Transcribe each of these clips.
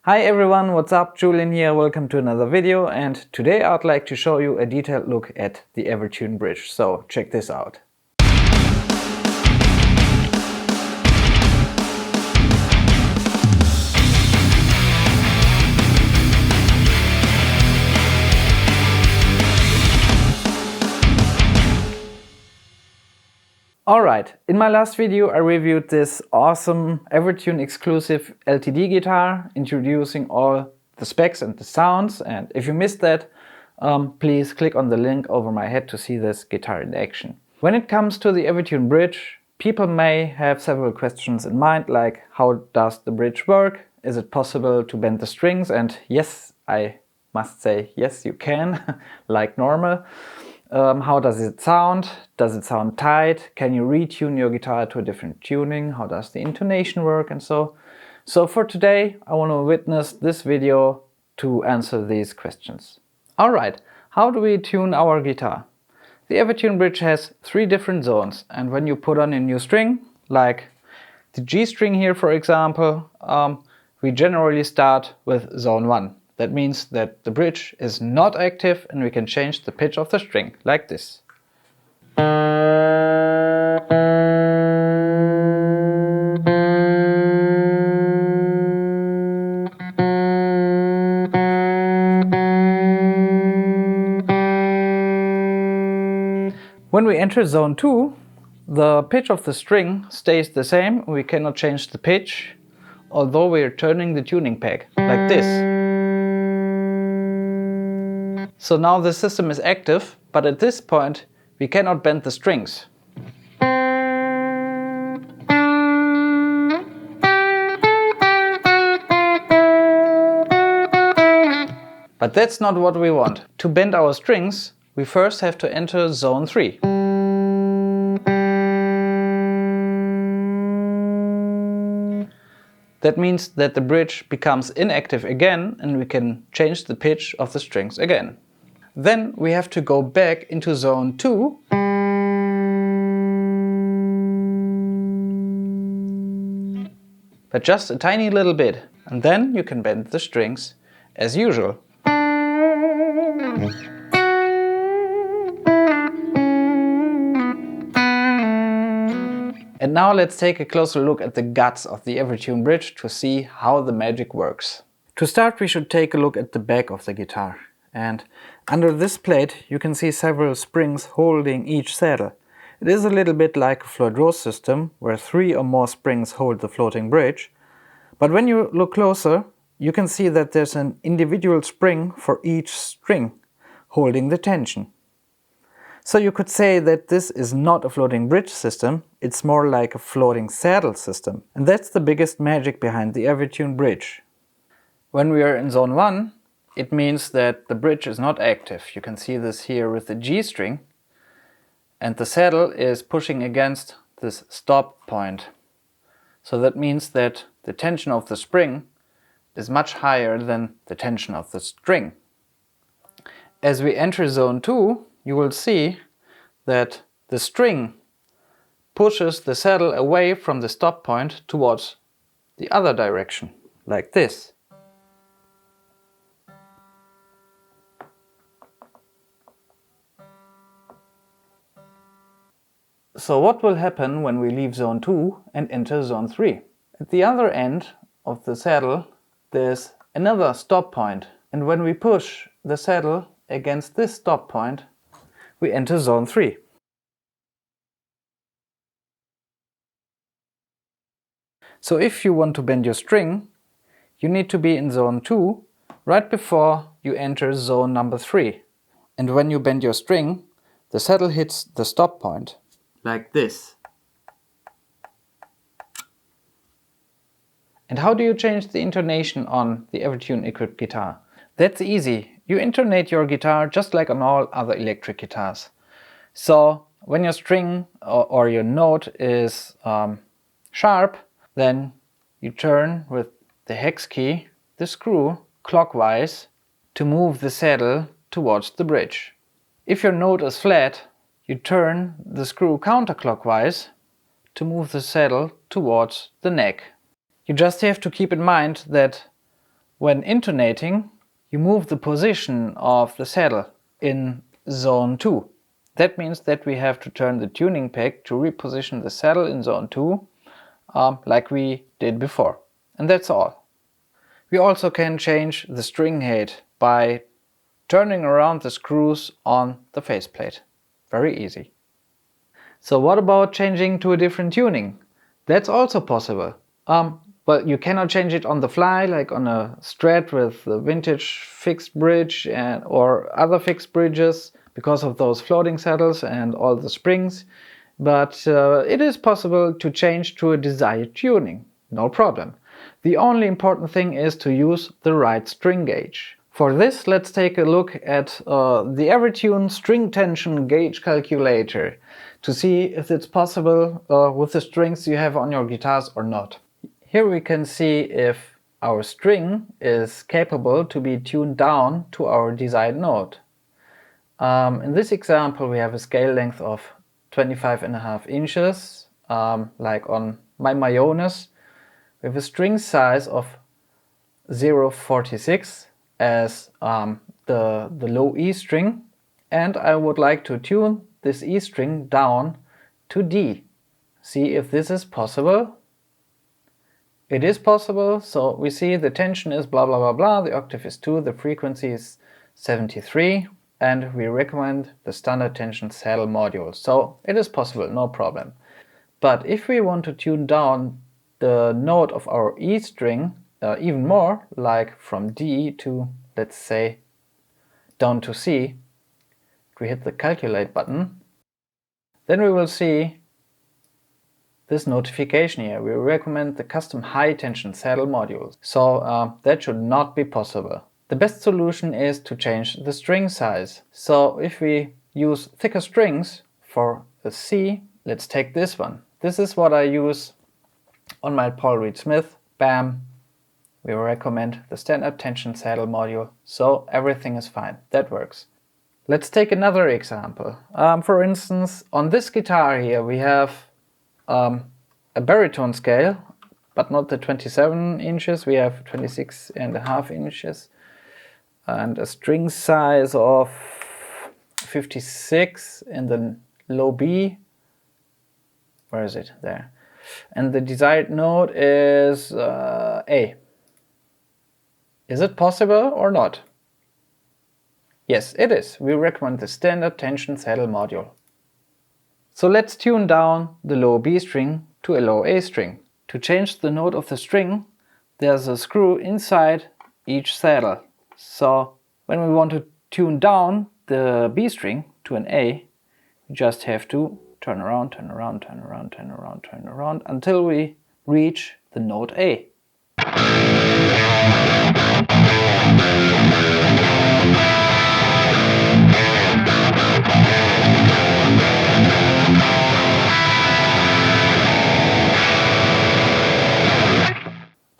Hi everyone, what's up? Julian here, welcome to another video, and today I'd like to show you a detailed look at the Evertune Bridge, so check this out. Alright, in my last video I reviewed this awesome Evertune exclusive LTD guitar, introducing all the specs and the sounds, and if you missed that, please click on the link over my head to see this guitar in action. When it comes to the Evertune Bridge, people may have several questions in mind, like how does the bridge work? Is it possible to bend the strings? And yes, I must say yes you can, like normal. How does it sound? Does it sound tight? Can you retune your guitar to a different tuning? How does the intonation work? And so for today, I want to witness this video to answer these questions. Alright, how do we tune our guitar? The Evertune Bridge has 3 different zones, and when you put on a new string, like the G string here for example, we generally start with zone 1. That means that the bridge is not active and we can change the pitch of the string, like this. When we enter zone 2, the pitch of the string stays the same, we cannot change the pitch, although we are turning the tuning peg, like this. So now the system is active, but at this point we cannot bend the strings. But that's not what we want. To bend our strings, we first have to enter zone 3. That means that the bridge becomes inactive again and we can change the pitch of the strings again. Then we have to go back into zone 2 but just a tiny little bit, and then you can bend the strings as usual. And now let's take a closer look at the guts of the Evertune Bridge to see how the magic works. To start, we should take a look at the back of the guitar. And under this plate you can see several springs holding each saddle. It is a little bit like a float rose system, where 3 or more springs hold the floating bridge. But when you look closer, you can see that there's an individual spring for each string, holding the tension. So you could say that this is not a floating bridge system, it's more like a floating saddle system. And that's the biggest magic behind the Evertune Bridge. When we are in zone 1, it means that the bridge is not active. You can see this here with the G string, and the saddle is pushing against this stop point. So that means that the tension of the spring is much higher than the tension of the string. As we enter zone 2, you will see that the string pushes the saddle away from the stop point towards the other direction, like this. So what will happen when we leave zone 2 and enter zone 3? At the other end of the saddle there's another stop point, and when we push the saddle against this stop point, we enter zone 3. So if you want to bend your string, you need to be in zone 2 right before you enter zone number 3. And when you bend your string, the saddle hits the stop point, like this. And how do you change the intonation on the Evertune equipped guitar? That's easy. You intonate your guitar just like on all other electric guitars. So when your string or your note is sharp, then you turn with the hex key, the screw, clockwise to move the saddle towards the bridge. If your note is flat, you turn the screw counterclockwise to move the saddle towards the neck. You just have to keep in mind that When intonating, you move the position of the saddle in zone 2. That means that we have to turn the tuning peg to reposition the saddle in zone 2, like we did before. And that's all. We also can change the string height by turning around the screws on the faceplate. Very easy. So what about changing to a different tuning? That's also possible. Well, you cannot change it on the fly, like on a Strat with the vintage fixed bridge or other fixed bridges, because of those floating saddles and all the springs. But it is possible to change to a desired tuning. No problem. The only important thing is to use the right string gauge. For this, let's take a look at the Evertune string tension gauge calculator to see if it's possible with the strings you have on your guitars or not. Here we can see if our string is capable to be tuned down to our desired note. In this example, we have a scale length of 25.5 inches, like on my Mayones, with a string size of 0.46 as the low E string, and I would like to tune this E string down to D. See if this is possible. It is possible, so we see the tension is blah blah blah blah, the octave is 2, the frequency is 73, and we recommend the standard tension saddle module. So it is possible, no problem. But if we want to tune down the note of our E string even more, like from D to, let's say, down to C, if we hit the calculate button, then we will see this notification here. We recommend the custom high tension saddle module. So that should not be possible. The best solution is to change the string size. So if we use thicker strings for a C, let's take this one. This is what I use on my Paul Reed Smith. Bam! We recommend the standard tension saddle module. So everything is fine. That works. Let's take another example. For instance, on this guitar here we have a baritone scale, but not the 27 inches, we have 26.5 inches, and a string size of 56 in the low B. Where is it? There. And the desired note is A. Is it possible or not? Yes, it is. We recommend the standard tension saddle module. So let's tune down the low B string to a low A string. To change the note of the string, there's a screw inside each saddle. So when we want to tune down the B string to an A, we just have to turn around, turn around, turn around, turn around, turn around until we reach the note A.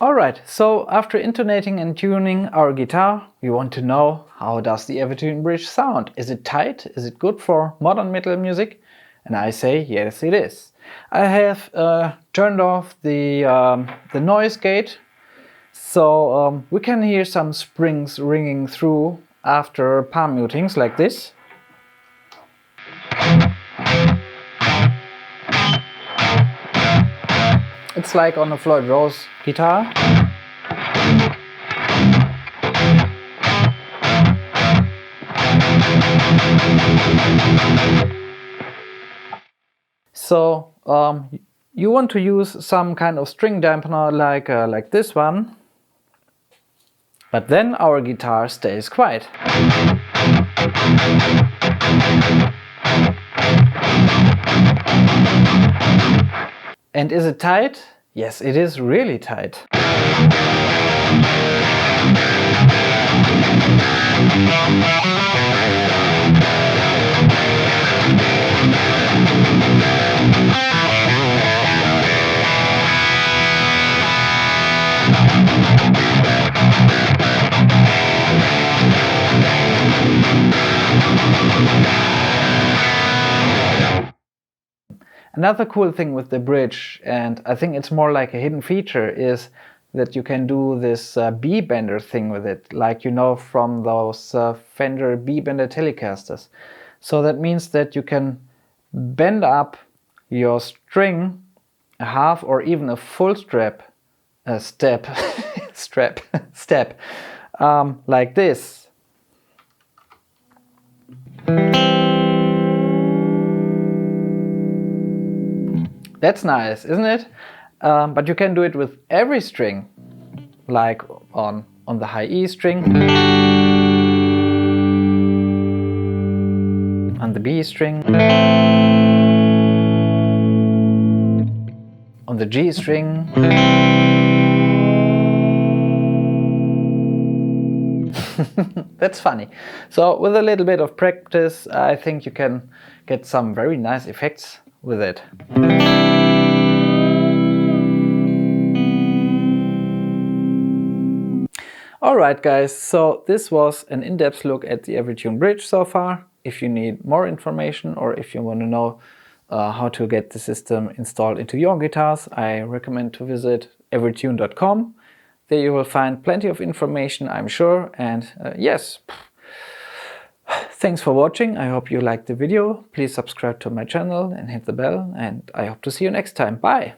Alright, so after intonating and tuning our guitar, we want to know, how does the Evertune Bridge sound? Is it tight? Is it good for modern metal music? And I say, yes it is. I have turned off the noise gate, so we can hear some springs ringing through after palm mutings like this. It's like on a Floyd Rose guitar. So you want to use some kind of string dampener like this one, but then our guitar stays quiet. And is it tight? Yes, it is really tight. Another cool thing with the bridge, and I think it's more like a hidden feature, is that you can do this B bender thing with it, like you know from those Fender B bender Telecasters. So that means that you can bend up your string a half or even a full step, like this. That's nice, isn't it? But you can do it with every string, like on the high E string, on the B string, on the G string, That's funny. So with a little bit of practice, I think you can get some very nice effects with it. Alright guys, so this was an in-depth look at the Evertune Bridge so far. If you need more information or if you want to know how to get the system installed into your guitars, I recommend to visit evertune.com. There you will find plenty of information, I'm sure. And yes, thanks for watching. I hope you liked the video. Please subscribe to my channel and hit the bell. And I hope to see you next time. Bye!